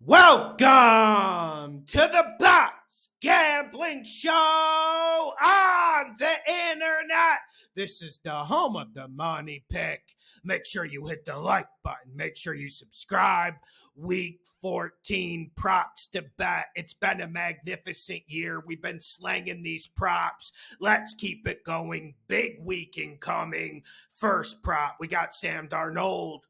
Welcome to the best gambling show on the internet. This is the home of the money pick. Make sure you hit the like button. Make sure you subscribe. Week 14 props to bet. It's been a magnificent year. We've been slanging these props. Let's keep it going. Big week incoming. First prop, we got Sam Darnold.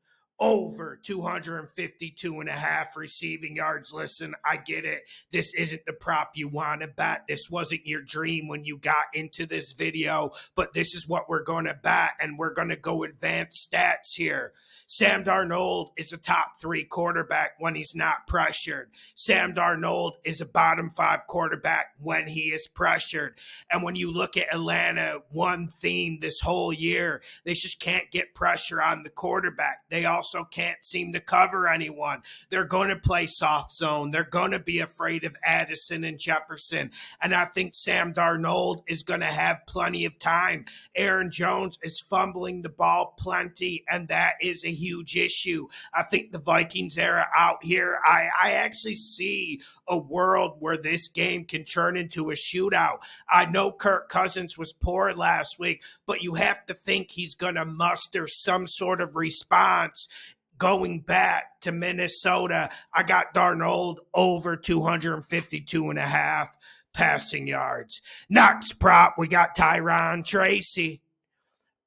Over 252.5 receiving yards. Listen, I get it. This isn't the prop you want to bet. This wasn't your dream when you got into this video, but this is what we're going to bet, and we're going to go advanced stats here. Sam Darnold is a top 3 quarterback when he's not pressured. Sam Darnold is a bottom 5 quarterback when he is pressured. And when you look at Atlanta, one theme this whole year, they just can't get pressure on the quarterback. They also can't seem to cover anyone. They're going to play soft zone. They're going to be afraid of Addison and Jefferson. And I think Sam Darnold is going to have plenty of time. Aaron Jones is fumbling the ball plenty, and that is a huge issue. I think the Vikings era out here, I actually see a world where this game can turn into a shootout. I know Kirk Cousins was poor last week, but you have to think he's going to muster some sort of response. Going back to Minnesota, I got Darnold over 252.5 passing yards. Next prop, we got Tyron Tracy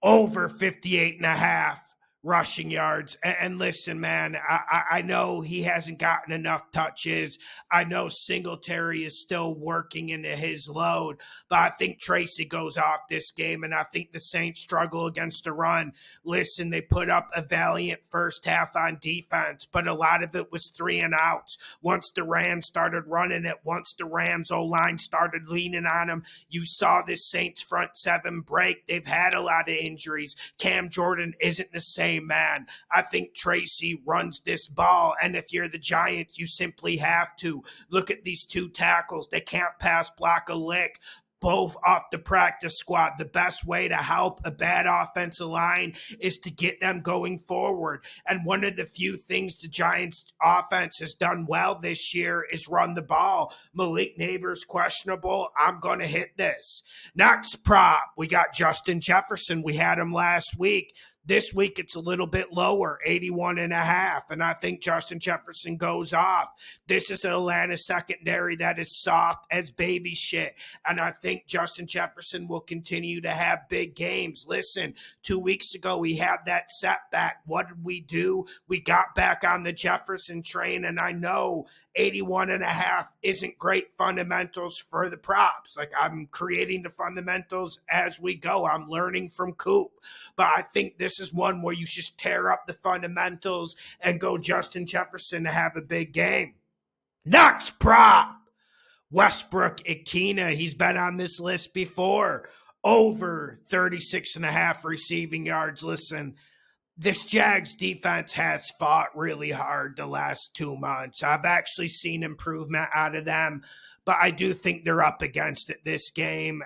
over 58.5 rushing yards. And listen, man, I know he hasn't gotten enough touches. I know Singletary is still working into his load, but I think Tracy goes off this game, and I think the Saints struggle against the run. Listen, they put up a valiant first half on defense, but a lot of it was 3 and outs. Once the Rams started running it, once the Rams O-line started leaning on them, you saw this Saints front 7 break. They've had a lot of injuries. Cam Jordan isn't the same man. I think Tracy runs this ball, and if you're the Giants, you simply have to. Look at these 2 tackles. They can't pass block a lick. Both off the practice squad. The best way to help a bad offensive line is to get them going forward. And one of the few things the Giants offense has done well this year is run the ball. Malik Neighbors questionable. I'm going to hit this. Next prop, we got Justin Jefferson. We had him last week. This week, it's a little bit lower, 81.5, and I think Justin Jefferson goes off. This is an Atlanta secondary that is soft as baby shit, and I think Justin Jefferson will continue to have big games. Listen, 2 weeks ago, we had that setback. What did we do? We got back on the Jefferson train, and I know 81.5 isn't great fundamentals for the props. Like, I'm creating the fundamentals as we go. I'm learning from Coop, but I think this is one where you just tear up the fundamentals and go Justin Jefferson to have a big game. Next prop, Westbrook Ikhine. He's been on this list before. Over 36.5 receiving yards. Listen, this Jags defense has fought really hard the last 2 months. I've actually seen improvement out of them, but I do think they're up against it this game.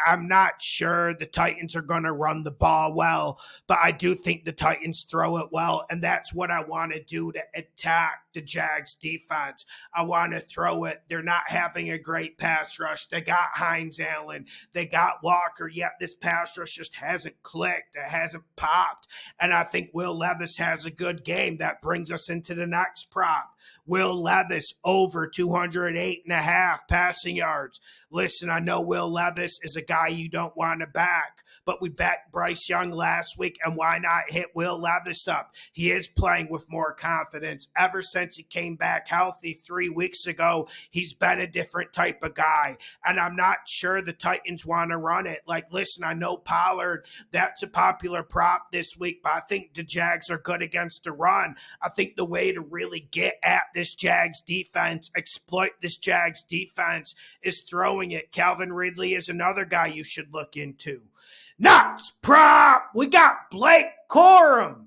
I'm not sure the Titans are going to run the ball well, but I do think the Titans throw it well, and that's what I want to do to attack the Jags defense. I want to throw it. They're not having a great pass rush. They got Hines Allen. They got Walker, yet this pass rush just hasn't clicked. It hasn't popped, and I think Will Levis has a good game. That brings us into the next prop. Will Levis over 208.5 passing yards. Listen, I know Will Levis is a guy you don't want to back, but we bet Bryce Young last week, and why not hit Will Levis up? He is playing with more confidence. Ever since he came back healthy 3 weeks ago, he's been a different type of guy, and I'm not sure the Titans want to run it. Like, listen, I know Pollard, that's a popular prop this week, but I think the Jags are good against the run. I think the way to really get at this Jags defense, exploit this Jags defense, is throwing it. Calvin Ridley is another guy you should look into. Next prop, we got Blake Corum,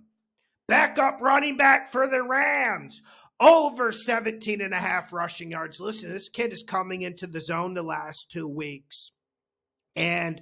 backup running back for the Rams. Over 17.5 rushing yards. Listen, this kid is coming into the zone the last 2 weeks. And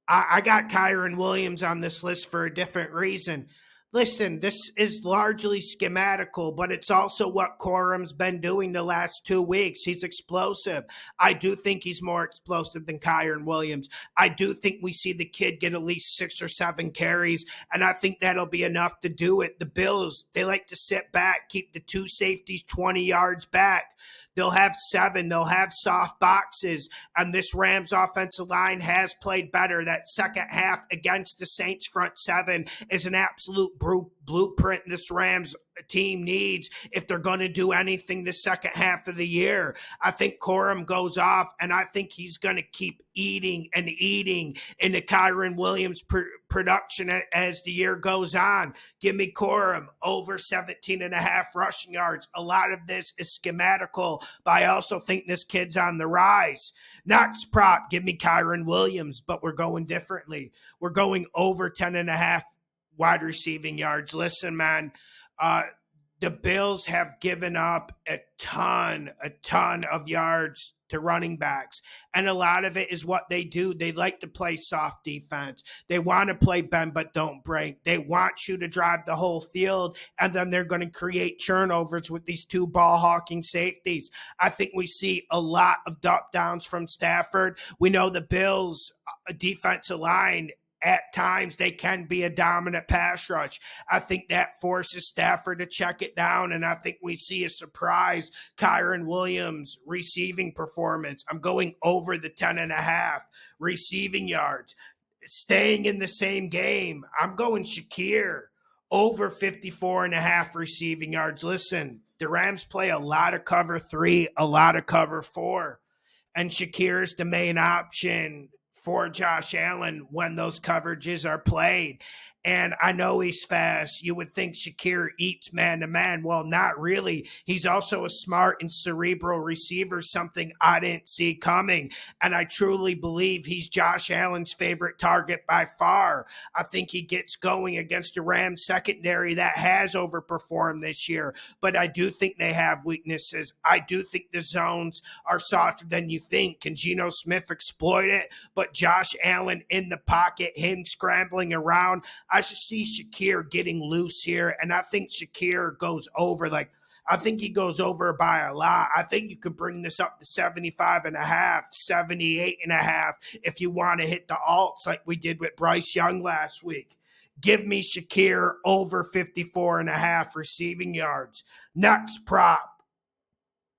I got Kyron Williams on this list for a different reason. Listen, this is largely schematical, but it's also what Corum's been doing the last 2 weeks. He's explosive. I do think he's more explosive than Kyron Williams. I do think we see the kid get at least 6 or 7 carries, and I think that'll be enough to do it. The Bills, they like to sit back, keep the two safeties 20 yards back. They'll have 7. They'll have soft boxes. And this Rams offensive line has played better. That second half against the Saints front 7 is an absolute blueprint this Rams team needs if they're going to do anything the second half of the year. I think Corum goes off, and I think he's going to keep eating and eating into Kyron Williams' production as the year goes on. Give me Corum over 17.5 rushing yards. A lot of this is schematical, but I also think this kid's on the rise. Next prop, give me Kyron Williams, but we're going differently. We're going over 10.5 wide receiving yards. Listen, man, the Bills have given up a ton of yards to running backs. And a lot of it is what they do. They like to play soft defense. They want to play bend but don't break. They want you to drive the whole field, and then they're going to create turnovers with these 2 ball-hawking safeties. I think we see a lot of dump downs from Stafford. We know the Bills' defensive line, at times, they can be a dominant pass rush. I think that forces Stafford to check it down, and I think we see a surprise Kyron Williams receiving performance. I'm going over the 10.5 receiving yards. Staying in the same game, I'm going Shakir over 54.5 receiving yards. Listen, the Rams play a lot of cover 3, a lot of cover 4, and Shakir's the main option for Josh Allen when those coverages are played. And I know he's fast. You would think Shakir eats man-to-man. Well, not really. He's also a smart and cerebral receiver, something I didn't see coming. And I truly believe he's Josh Allen's favorite target by far. I think he gets going against a Rams secondary that has overperformed this year. But I do think they have weaknesses. I do think the zones are softer than you think. Can Geno Smith exploit it? But Josh Allen in the pocket, him scrambling around, I should see Shakir getting loose here, and I think Shakir goes over. I think he goes over by a lot. I think you can bring this up to 75.5, 78.5 if you want to hit the alts like we did with Bryce Young last week. Give me Shakir over 54.5 receiving yards. Next prop,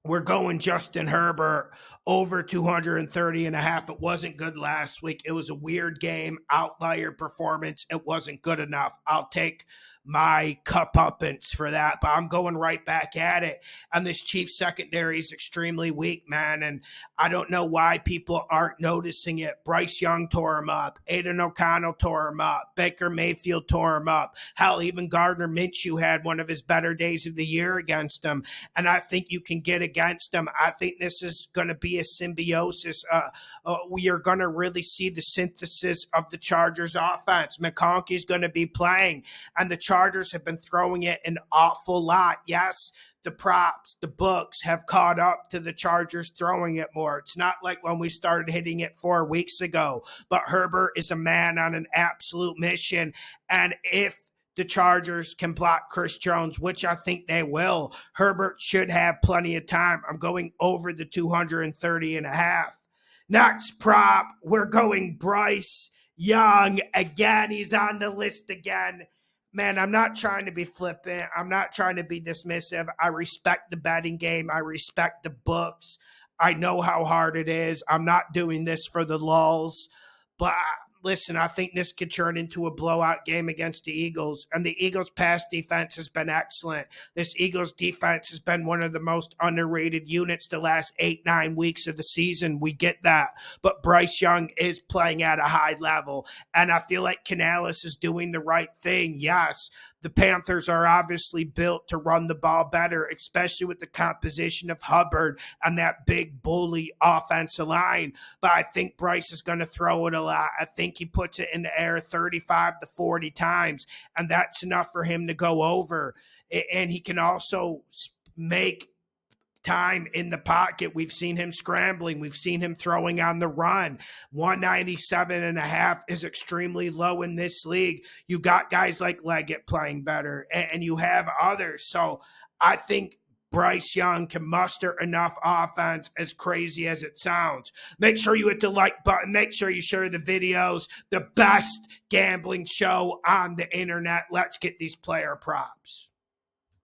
we're going Justin Herbert over 230.5. It wasn't good last week. It was a weird game, outlier performance. It wasn't good enough. I'll take my cup uppance for that, but I'm going right back at it. And this Chiefs secondary is extremely weak, man, and I don't know why people aren't noticing it. Bryce Young tore him up. Aiden O'Connell tore him up. Baker Mayfield tore him up. Hell, even Gardner Minshew had one of his better days of the year against him, and I think you can get against them. I think this is going to be a symbiosis. We are going to really see the synthesis of the Chargers offense. McConkey's going to be playing, and the Chargers have been throwing it an awful lot. Yes, the props, the books have caught up to the Chargers throwing it more. It's not like when we started hitting it 4 weeks ago, but Herbert is a man on an absolute mission. And if the Chargers can block Chris Jones, which I think they will, Herbert should have plenty of time. I'm going over the 230.5. Next prop, we're going Bryce Young. Again, he's on the list again. Man, I'm not trying to be flippant. I'm not trying to be dismissive. I respect the betting game. I respect the books. I know how hard it is. I'm not doing this for the lulz. But listen, I think this could turn into a blowout game against the Eagles. And the Eagles' pass defense has been excellent. This Eagles' defense has been one of the most underrated units the last 8-9 weeks of the season. We get that. But Bryce Young is playing at a high level. And I feel like Canales is doing the right thing. Yes, the Panthers are obviously built to run the ball better, especially with the composition of Hubbard and that big bully offensive line. But I think Bryce is going to throw it a lot. I think he puts it in the air 35 to 40 times, and that's enough for him to go over. And he can also make time in the pocket. We've seen him scrambling. We've seen him throwing on the run. 197.5 is extremely low in this league. You got guys like Leggett playing better, and you have others. So I think Bryce Young can muster enough offense, as crazy as it sounds. Make sure you hit the like button. Make sure you share the videos. The best gambling show on the internet. Let's get these player props.